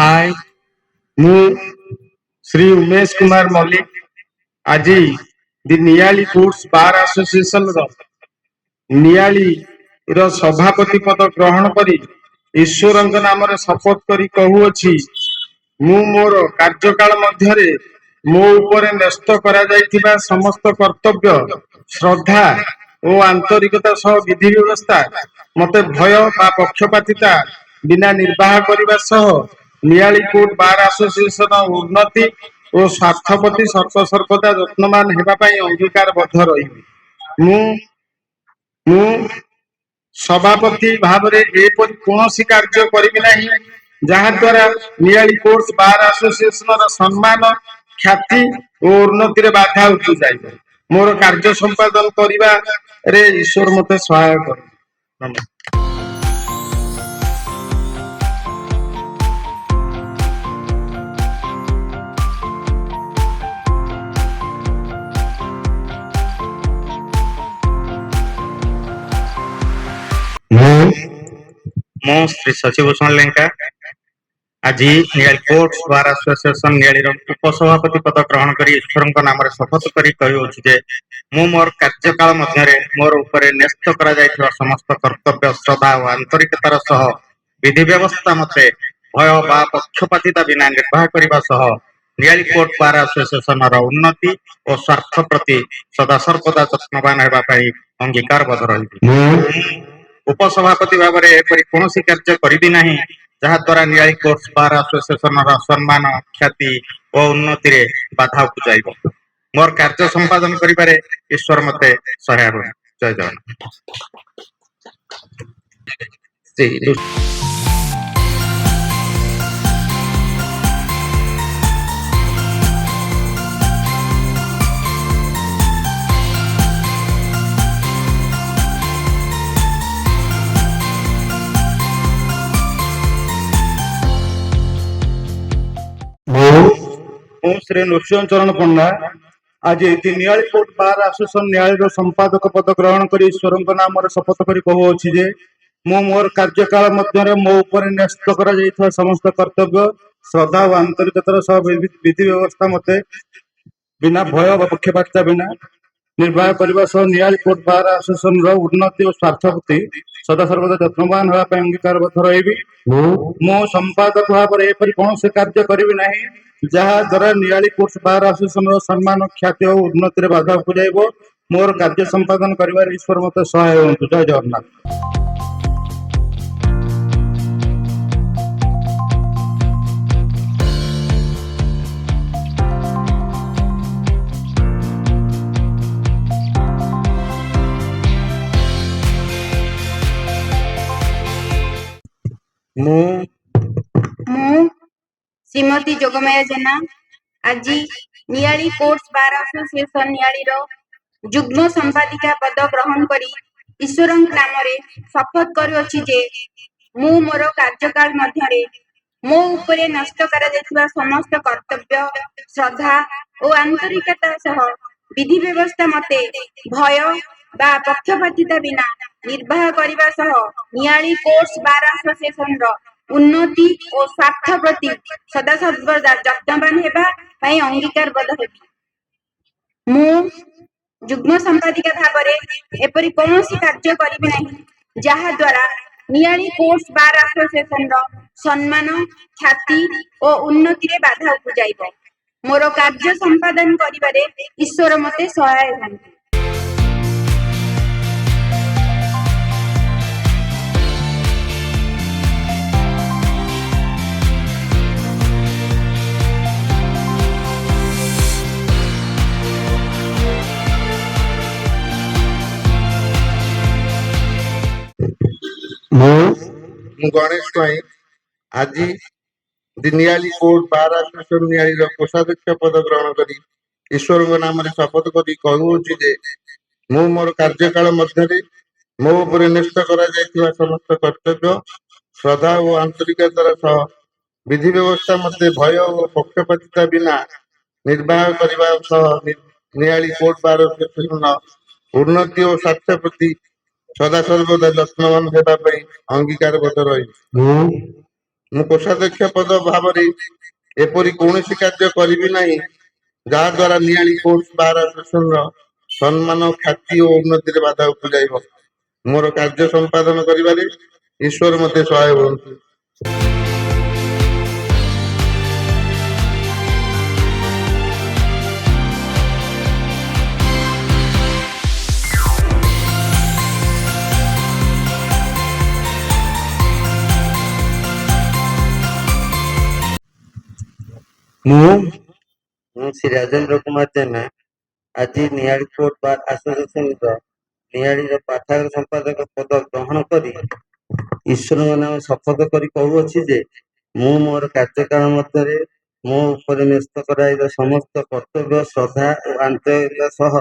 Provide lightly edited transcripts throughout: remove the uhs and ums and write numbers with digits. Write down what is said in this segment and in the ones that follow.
हाय मु श्री उमेश कुमार मल्लिक आज the Niali foods bar association Niali सभापति पद ग्रहण करी ईश्वर नाम शपथ करी कहूअछि मु मोर कार्यकाल मध्यरे मो उपरे न्यस्त करा जायतिबा समस्त कर्तव्य श्रद्धा और आंतरिकता सह विधि व्यवस्था मते भय बा पक्षपातिता बिना निर्वाह करने सह नियाली कोर्ट बार एसोसिएशन उन्नति और स्वार्थ प्रति सर्वदा यत्नवान हेबा पई अंगीकारबद्ध रही मु सभापति भाव में एपरि कौन कार्य करी नहीं जहाँ द्वारा नियाली कोर्ट बार एसोसिएशन सम्मान ख्याति और उन्नति बाधा उठी जाए मोर कार्य संपादन करिबा ईश्वर मते सहायक करू। मो श्री शशिभूषण लेंका आज Niali court bar association Niali उपसभापति पद ग्रहण कर ईश्वर नाम शपथ कर मु मोर कार्यकाल मध्य मोर उपरे न्यस्त करा जायथिबा समस्त कर्तव्य श्रद्धा और आंतरिकतार सह विधि व्यवस्था मते भय बा पक्षपातिता बिना निर्वाह करने सह नियाली कोर्ट बार एसोसिएशन उन्नति और स्वार्थ प्रति सदा सर्वदा यत्नवान हेबा पई अंगीकारबद्ध रही उपसभापति भाव में एपरि कौन कार्य करी नहीं जहाँ द्वारा नियाली कोर्ट बार एसोसिएशन सम्मान ख्याति और उन्नति रे बाधा उपजाइब मोर कार्य संपादन करिबारे ईश्वर मते सहायक। जय जगन्नाथ। श्री नृसिंह चरण पंडा आज Niali court bar association Niali संपादक पद ग्रहण कर ईश्वर नाम शपथ कर कहूँ जे मु मोर कार्यकाल मध्य मो उपर न्यस्त करा जायथिबा समस्त कर्तव्य श्रद्धा और आंतरिकतार सह विधि व्यवस्था मते बिना भय पक्षपातिता बिना निर्वाह करने सह नियाली कोर्ट बार एसोसिएशन उन्नति और स्वार्थ प्रति सदा सर्वदा यत्नवान होगा अंगीकारबद्ध रही मो संपादक भाव में एपरि कौन कार्य करी नहीं जहाँ द्वारा नियाली कोर्ट बार एसोसिएशन सम्मान ख्याति और उन्नति बाधा उपजाइब मोर कार्य संपादन करिबार ईश्वर मते सहाय होंतु। जय जगन्नाथ। श्रीमती जोगमाया जेना आज Niali court bar association Niali जुग्म संपादिका पद ग्रहण करी ईश्वर नाम शपथ करुअछि जे मु मोर कार्यकाल मध्य मो उपरे नष्ट करा जायतिबा समस्त कर्तव्य श्रद्धा और आंतरिकता सह विधि व्यवस्था मते भय बा पक्षपातिता बिना निर्वाह करने सह नियाली कोर्ट बार एसोसिएशन उन्नति और स्वार्थ प्रति सदा सर्वदा यत्नवान हेबा पई अंगीकारबद्ध हेबी मु जुग्म संपादिका भाव में एपरि कौन कार्य करी नहीं जहाँ द्वारा नियाली कोर्ट बार एसोसिएशन सम्मान ख्याति और उन्नति रे बाधा उपजाइब मोर कार्य संपादन करिबारे ईश्वर मते सहाय होंतु। गणेश स्वाई आज Niali court bar association Niali कोषाध्यक्ष पद ग्रहण कर ईश्वर नाम शपथ कर कहूँ जे मु मोर कार्यकाल मध्य मो उपर न्यस्त करा जायतिबा समस्त कर्तव्य श्रद्धा और आंतरिकतार सह विधि व्यवस्था मते भय और पक्षपातिता बिना निर्वाह करने सह नियाली कोर्ट बार एसोसिएशन उन्नति और स्वार्थ प्रति सदा सर्वदा यत्नवान हेबा पई अंगीकारबद्ध रही ମୁଁ କୋଷାଧ୍ୟକ୍ଷ ପଦ ଭାବରେ ଏପରି କୌଣସି କାର୍ଯ୍ୟ କରିବି ନାହିଁ ଯାହା ଦ୍ୱାରା ନିଆଳି କୋର୍ଟ ବାର ଆସୋସିଏସନର ସମ୍ମାନ, ଖ୍ୟାତି ଓ ଉନ୍ନତିରେ ବାଧା ଉପୁଜାଇବ। ମୋର କାର୍ଯ୍ୟ ସମ୍ପାଦନ କରିବାରେ ଈଶ୍ୱର ମୋତେ ସହାୟ ହୁଅନ୍ତୁ। ମୁଁ ଶ୍ରୀ ରାଜେନ୍ଦ୍ର କୁମାର ଜେନା ଆଜି ନିଆଳି କୋର୍ଟ ବାର ଆସୋସିଏସନର ନିଆଳିର ପାଠାଗାର ସମ୍ପାଦକ ପଦ ଗ୍ରହଣ କରି ଈଶ୍ୱରଙ୍କ ନାମ ଶପଥ କରି କହୁଅଛି ଯେ ମୁଁ ମୋର କାର୍ଯ୍ୟକାଳ ମଧ୍ୟରେ ମୋ ଉପରେ ନ୍ୟସ୍ତ କରାଯାଇଥିବା ସମସ୍ତ କର୍ତ୍ତବ୍ୟ ଶ୍ରଦ୍ଧା ଓ ଆନ୍ତରିକତା ସହ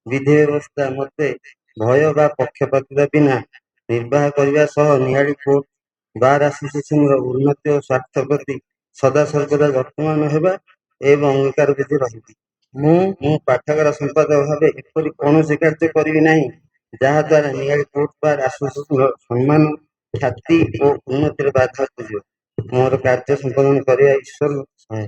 ବିଧି ବ୍ୟବସ୍ଥା ମୋତେ ଭୟ ବା ପକ୍ଷପାତିତା ବିନା ନିର୍ବାହ କରିବା ସହ ନିଆଳି କୋର୍ଟ ବାର ଆସୋସିଏସନର ଉନ୍ନତି ଓ ସ୍ୱାର୍ଥ ପ୍ରତି ସଦାସର୍ବଦା ଯତ୍ନବାନ ହେବା ଏବଂ ଅଙ୍ଗୀକାର ବିଧି ରହିବି। ମୁଁ ପାଠାଗାର ସମ୍ପାଦକ ଭାବେ ଏପରି କୌଣସି କାର୍ଯ୍ୟ କରିବି ନାହିଁ ଯାହା ଦ୍ୱାରା ନିଆଳି କୋର୍ଟ ବାର ଆସୋସିଏସନର ସମ୍ମାନ, ଖ୍ୟାତି ଓ ଉନ୍ନତିରେ ବାଧା ଉପୁଜିବ। ମୋର କାର୍ଯ୍ୟ ସମ୍ପାଦନ କରିବା ଈଶ୍ୱର ସହାୟ।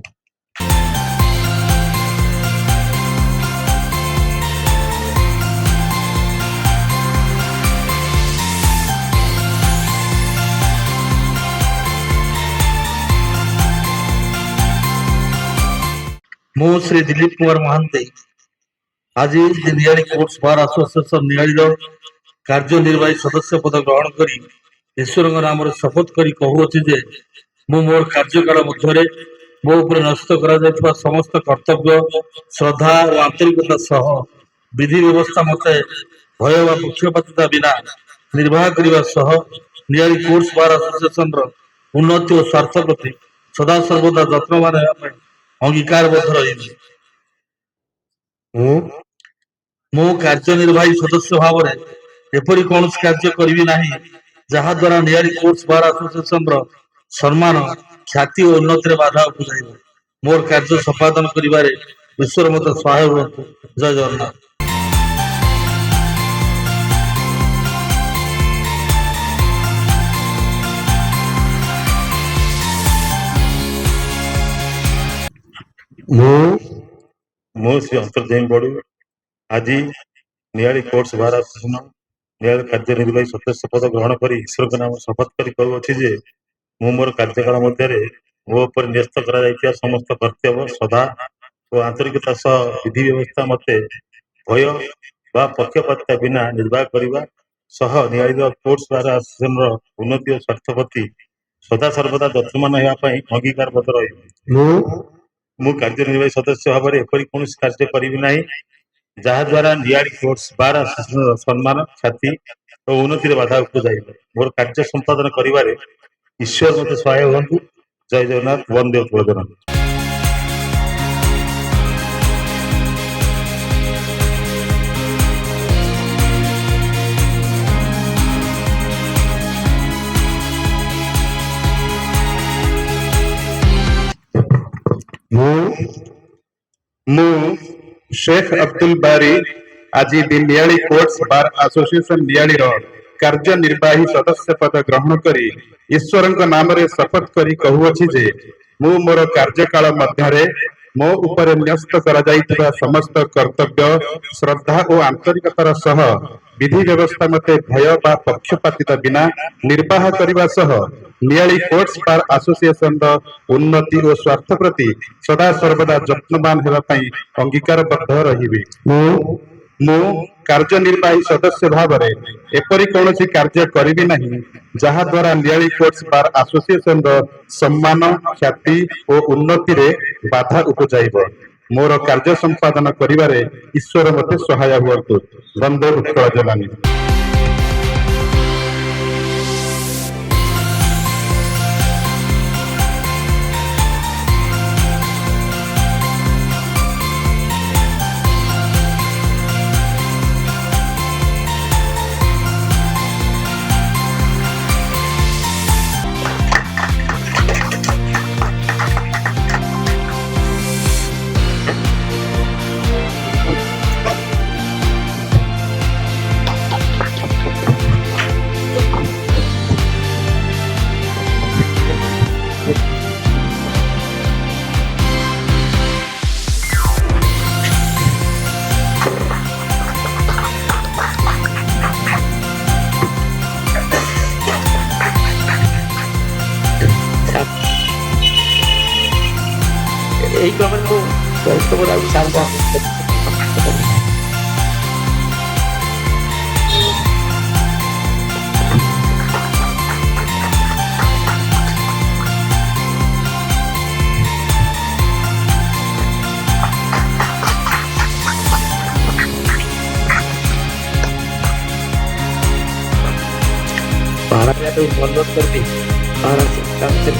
ମୁଁ ଶ୍ରୀ ଦିଲ୍ଲୀପ କୁମାର ମହାନ୍ତି ଆଜି ନିଆଳି କୋର୍ଟ ବାର ଆସୋସିଏସନ ନିଆଳିର କାର୍ଯ୍ୟନିର୍ବାହୀ ସଦସ୍ୟ ପଦ ଗ୍ରହଣ କରି ଈଶ୍ୱରଙ୍କ ନାମରେ ଶପଥ କରି କହୁଅଛି ଯେ ମୁଁ ମୋର କାର୍ଯ୍ୟକାଳ ମଧ୍ୟରେ ମୋ ଉପରେ ନ୍ୟସ୍ତ କରାଯାଇଥିବା ସମସ୍ତ କର୍ତ୍ତବ୍ୟ ଶ୍ରଦ୍ଧା ଓ ଆନ୍ତରିକତା ସହ ବିଧି ବ୍ୟବସ୍ଥା ମତେ ଭୟ ବା ପକ୍ଷପାତିତା ବିନା ନିର୍ବାହ କରିବା ସହ ନିଆଳି କୋର୍ଟ ବାର ଆସୋସିଏସନର ଉନ୍ନତି ଓ ସ୍ୱାର୍ଥ ପ୍ରତି ସଦାସର୍ବଦା ଯତ୍ନବାନ ହେବା ପାଇଁ ଅଙ୍ଗୀକାରବଦ୍ଧ ରହିବି। ମୁଁ କାର୍ଯ୍ୟନିର୍ବାହୀ ସଦସ୍ୟ ଭାବରେ ଏପରି କୌଣସି କାର୍ଯ୍ୟ କରିବି ନାହିଁ ଯାହା ଦ୍ୱାରା ନିଆଳି କୋର୍ଟ ବାର ଆସୋସିଏସନର ସମ୍ମାନ, ଖ୍ୟାତି ଓ ଉନ୍ନତିରେ ବାଧା ଉପୁଜାଇବ। ମୋର କାର୍ଯ୍ୟ ସମ୍ପାଦନ କରିବାରେ ଈଶ୍ୱର ମୋତେ ସହାୟ ହୁଅନ୍ତୁ। ଜୟ ଜଗନ୍ନାଥ। ମୁଁ ଶ୍ରୀ ଅନ୍ତର୍ଯାମୀ ବଡ଼ୁ ଆଜି ନିଆଳି କୋର୍ଟ ବାର ଆସୋସିଏସନ ନିଆଳି କାର୍ଯ୍ୟନିର୍ବାହୀ ସଦସ୍ୟ ପଦ ଗ୍ରହଣ କରି ଈଶ୍ୱରଙ୍କ ନାମ ଶପଥ କରି କହୁଅଛି ଯେ ମୁଁ ମୋର କାର୍ଯ୍ୟକାଳ ମଧ୍ୟରେ ମୋ ଉପରେ ନ୍ୟସ୍ତ କରାଯାଇଥିବା ସମସ୍ତ କର୍ତ୍ତବ୍ୟ ଶ୍ରଦ୍ଧା ଓ ଆନ୍ତରିକତା ସହ ବିଧି ବ୍ୟବସ୍ଥା ମତେ ଭୟ ବା ପକ୍ଷପାତିତା ବିନା ନିର୍ବାହ କରିବା ସହ ନିଆଳିର କୋର୍ଟ ବାର ଆସୋସିଏସନର ଉନ୍ନତି ଓ ସ୍ୱାର୍ଥ ପ୍ରତି ସଦାସର୍ବଦା ଯତ୍ନବାନ ହେବା ପାଇଁ ଅଙ୍ଗୀକାରବଦ୍ଧ ରହିବି। ମୁଁ କାର୍ଯ୍ୟନିର୍ବାହୀ ସଦସ୍ୟ ଭାବରେ ଏପରି କୌଣସି କାର୍ଯ୍ୟ କରିବି ନାହିଁ ଯାହା ଦ୍ୱାରା ନିଆଳି କୋର୍ଟ ବାର ଆସୋସିଏସନର ସମ୍ମାନ, ଖ୍ୟାତି ଓ ଉନ୍ନତିରେ ବାଧା ଉପୁଜାଇବ। ମୋର କାର୍ଯ୍ୟ ସମ୍ପାଦନ କରିବାରେ ଈଶ୍ୱର ମୋତେ ସହାୟ ହୁଅନ୍ତୁ। ଜୟ ଜଗନ୍ନାଥ। ବନ୍ଦେ ଉତ୍କଳ। ମୁଁ शेख अब्दुल बारी आज नियाली कोर्ट्स बार एसोसिएशन नियालीर कार्यनिर्वाही सदस्य पद ग्रहण करी ईश्वरଙ୍କ नामରେ शपथ करी कहूअछि जे ମୁଁ ମୋର କାର୍ଯ୍ୟକାଳ ମଧ୍ୟରେ ମୋ ଉପରେ ନ୍ୟସ୍ତ କରାଯାଇଥିବା ସମସ୍ତ କର୍ତ୍ତବ୍ୟ ଶ୍ରଦ୍ଧା ଓ ଆନ୍ତରିକତାର ସହ ବିଧି ବ୍ୟବସ୍ଥା ମତେ ଭୟ ବା ପକ୍ଷପାତିତା ବିନା ନିର୍ବାହ କରିବା ସହ ନିଆଳି କୋର୍ଟ୍ସ ବାର୍ ଆସୋସିଏସନର ଉନ୍ନତି ଓ ସ୍ୱାର୍ଥ ପ୍ରତି ସଦା ସର୍ବଦା ଯତ୍ନବାନ ହେବା ପାଇଁ ଅଙ୍ଗୀକାରବଦ୍ଧ ରହିବି। ମୁଁ କାର୍ଯ୍ୟନିର୍ବାହୀ ସଦସ୍ୟ ଭାବରେ ଏପରି କୌଣସି କାର୍ଯ୍ୟ କରିବି ନାହିଁ ଯାହା ଦ୍ୱାରା ନିଆଳି କୋର୍ଟ୍ସ ବାର୍ ଆସୋସିଏସନର ସମ୍ମାନ, ଖ୍ୟାତି ଓ ଉନ୍ନତିରେ ବାଧା ଉପୁଜାଇବ। ମୋର କାର୍ଯ୍ୟ ସମ୍ପାଦନ କରିବାରେ ଈଶ୍ୱର ମୋତେ ସହାୟ ହୁଅନ୍ତୁ। ବନ୍ଦେ ଉତ୍କଳ ଜନନୀ। ଏହି କ୍ରମରେ ମୁଁ ବୈଷ୍ଣବ ରାଉତ ସାର୍ଙ୍କ महाराष्ट्रात एक मनोरथ करते महाराष्ट्र सदस्य